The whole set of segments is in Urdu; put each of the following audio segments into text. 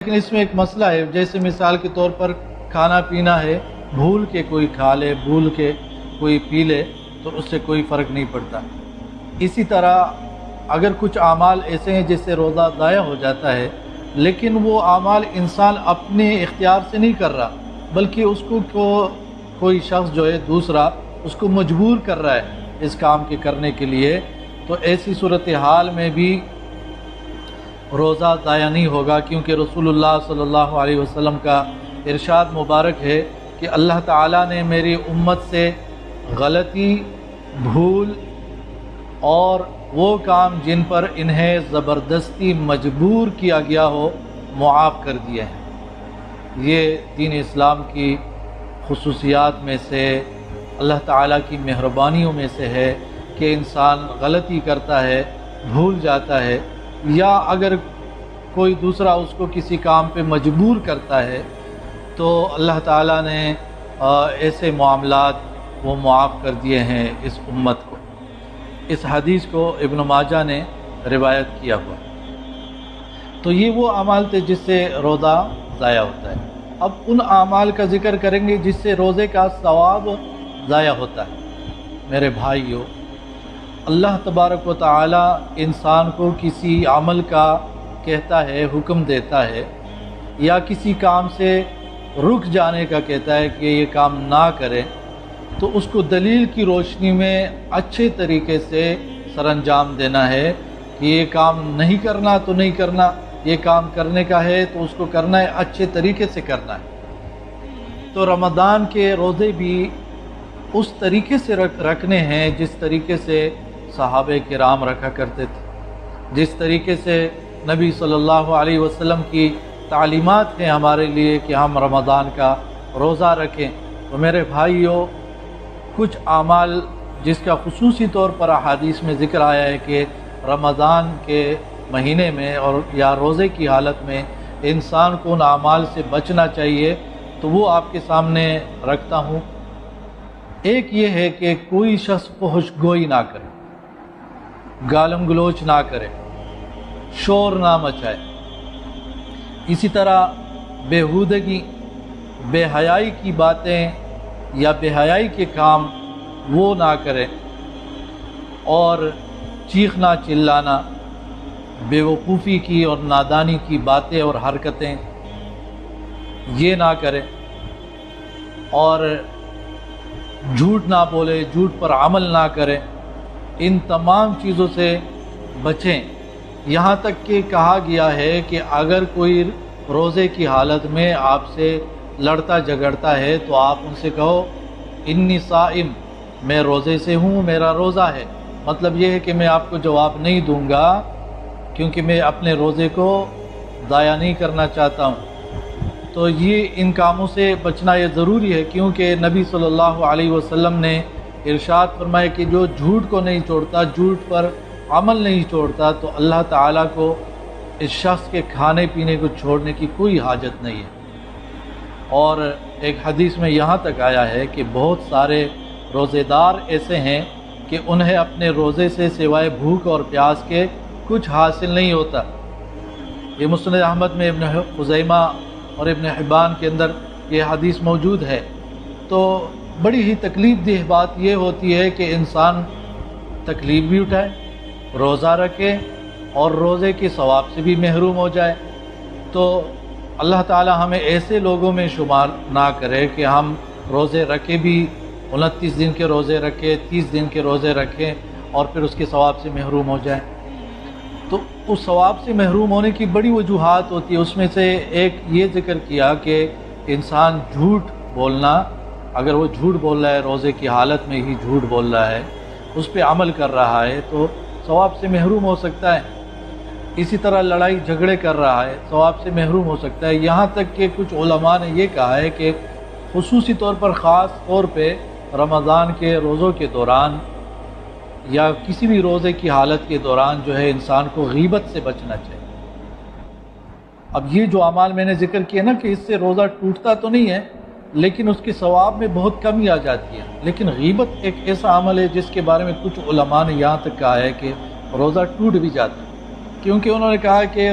لیکن اس میں ایک مسئلہ ہے، جیسے مثال کے طور پر کھانا پینا ہے، بھول کے کوئی کھا لے، بھول کے کوئی پی لے تو اس سے کوئی فرق نہیں پڑتا۔ اسی طرح اگر کچھ اعمال ایسے ہیں جس سے روزہ ضائع ہو جاتا ہے، لیکن وہ اعمال انسان اپنے اختیار سے نہیں کر رہا، بلکہ اس کو کوئی شخص جو ہے دوسرا اس کو مجبور کر رہا ہے اس کام کے کرنے کے لیے، تو ایسی صورتحال میں بھی روزہ ضائع نہیں ہوگا، کیونکہ رسول اللہ صلی اللہ علیہ وسلم کا ارشاد مبارک ہے کہ اللہ تعالیٰ نے میری امت سے غلطی، بھول اور وہ کام جن پر انہیں زبردستی مجبور کیا گیا ہو معاف کر دیے ہیں۔ یہ دین اسلام کی خصوصیات میں سے، اللہ تعالیٰ کی مہربانیوں میں سے ہے کہ انسان غلطی کرتا ہے، بھول جاتا ہے، یا اگر کوئی دوسرا اس کو کسی کام پہ مجبور کرتا ہے تو اللہ تعالیٰ نے ایسے معاملات وہ معاف کر دیے ہیں اس امت کو۔ اس حدیث کو ابن ماجہ نے روایت کیا ہوا۔ تو یہ وہ اعمال تھے جس سے روزہ ضائع ہوتا ہے۔ اب ان اعمال کا ذکر کریں گے جس سے روزے کا ثواب ضائع ہوتا ہے۔ میرے بھائیو، اللہ تبارک و تعالی انسان کو کسی عمل کا کہتا ہے، حکم دیتا ہے، یا کسی کام سے رک جانے کا کہتا ہے کہ یہ کام نہ کرے، تو اس کو دلیل کی روشنی میں اچھے طریقے سے سر انجام دینا ہے کہ یہ کام نہیں کرنا تو نہیں کرنا، یہ کام کرنے کا ہے تو اس کو کرنا ہے، اچھے طریقے سے کرنا ہے۔ تو رمضان کے روزے بھی اس طریقے سے رکھنے ہیں جس طریقے سے صحابہ کرام رکھا کرتے تھے، جس طریقے سے نبی صلی اللہ علیہ وسلم کی تعلیمات ہیں ہمارے لیے کہ ہم رمضان کا روزہ رکھیں۔ تو میرے بھائیوں، کچھ اعمال جس کا خصوصی طور پر احادیث میں ذکر آیا ہے کہ رمضان کے مہینے میں اور یا روزے کی حالت میں انسان کو ان اعمال سے بچنا چاہیے، تو وہ آپ کے سامنے رکھتا ہوں۔ ایک یہ ہے کہ کوئی شخص فحش گوئی نہ کرے، گالم گلوچ نہ کرے، شور نہ مچائے۔ اسی طرح بیہودگی، بے حیائی کی باتیں یا بے حیائی کے کام وہ نہ کرے، اور چیخنا چلانا، بے وقوفی کی اور نادانی کی باتیں اور حرکتیں یہ نہ کرے، اور جھوٹ نہ بولے، جھوٹ پر عمل نہ کرے۔ ان تمام چیزوں سے بچیں۔ یہاں تک کہ کہا گیا ہے کہ اگر کوئی روزے کی حالت میں آپ سے لڑتا جھگڑتا ہے تو آپ ان سے کہو انی صائم، میں روزے سے ہوں، میرا روزہ ہے۔ مطلب یہ ہے کہ میں آپ کو جواب نہیں دوں گا، کیونکہ میں اپنے روزے کو ضائع نہیں کرنا چاہتا ہوں۔ تو یہ ان کاموں سے بچنا یہ ضروری ہے، کیونکہ نبی صلی اللہ علیہ وسلم نے ارشاد فرمایا کہ جو جھوٹ کو نہیں چھوڑتا، جھوٹ پر عمل نہیں چھوڑتا، تو اللہ تعالیٰ کو اس شخص کے کھانے پینے کو چھوڑنے کی کوئی حاجت نہیں ہے۔ اور ایک حدیث میں یہاں تک آیا ہے کہ بہت سارے روزے دار ایسے ہیں کہ انہیں اپنے روزے سے سوائے بھوک اور پیاس کے کچھ حاصل نہیں ہوتا۔ یہ مسند احمد میں ابن خزیمہ اور ابن حبان کے اندر یہ حدیث موجود ہے۔ تو بڑی ہی تکلیف دہ بات یہ ہوتی ہے کہ انسان تکلیف بھی اٹھائے، روزہ رکھے اور روزے کے ثواب سے بھی محروم ہو جائے۔ تو اللہ تعالی ہمیں ایسے لوگوں میں شمار نہ کرے کہ ہم روزے رکھے بھی، 29 دن کے روزے رکھے، 30 دن کے روزے رکھیں اور پھر اس کے ثواب سے محروم ہو جائیں۔ تو اس ثواب سے محروم ہونے کی بڑی وجوہات ہوتی ہے۔ اس میں سے ایک یہ ذکر کیا کہ انسان جھوٹ بولنا، اگر وہ جھوٹ بول رہا ہے، روزے کی حالت میں ہی جھوٹ بول رہا ہے، اس پہ عمل کر رہا ہے، تو ثواب سے محروم ہو سکتا ہے۔ اسی طرح لڑائی جھگڑے کر رہا ہے، ثواب سے محروم ہو سکتا ہے۔ یہاں تک کہ کچھ علماء نے یہ کہا ہے کہ خصوصی طور پر، خاص طور پہ رمضان کے روزوں کے دوران یا کسی بھی روزے کی حالت کے دوران جو ہے انسان کو غیبت سے بچنا چاہیے۔ اب یہ جو اعمال میں نے ذکر کیا نا کہ اس سے روزہ ٹوٹتا تو نہیں ہے، لیکن اس کے ثواب میں بہت کمی آ جاتی ہے۔ لیکن غیبت ایک ایسا عمل ہے جس کے بارے میں کچھ علماء نے یہاں تک کہا ہے کہ روزہ ٹوٹ بھی جاتا ہے، کیونکہ انہوں نے کہا کہ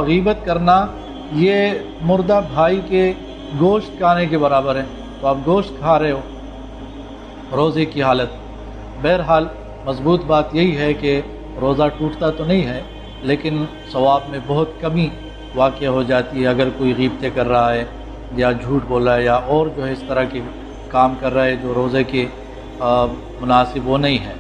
غیبت کرنا یہ مردہ بھائی کے گوشت کھانے کے برابر ہے، تو آپ گوشت کھا رہے ہو روزے کی حالت۔ بہرحال مضبوط بات یہی ہے کہ روزہ ٹوٹتا تو نہیں ہے، لیکن ثواب میں بہت کمی واقع ہو جاتی ہے اگر کوئی غیبتیں کر رہا ہے یا جھوٹ بول رہا ہے یا اور جو ہے اس طرح کے کام کر رہا ہے جو روزے کے مناسب وہ نہیں ہے۔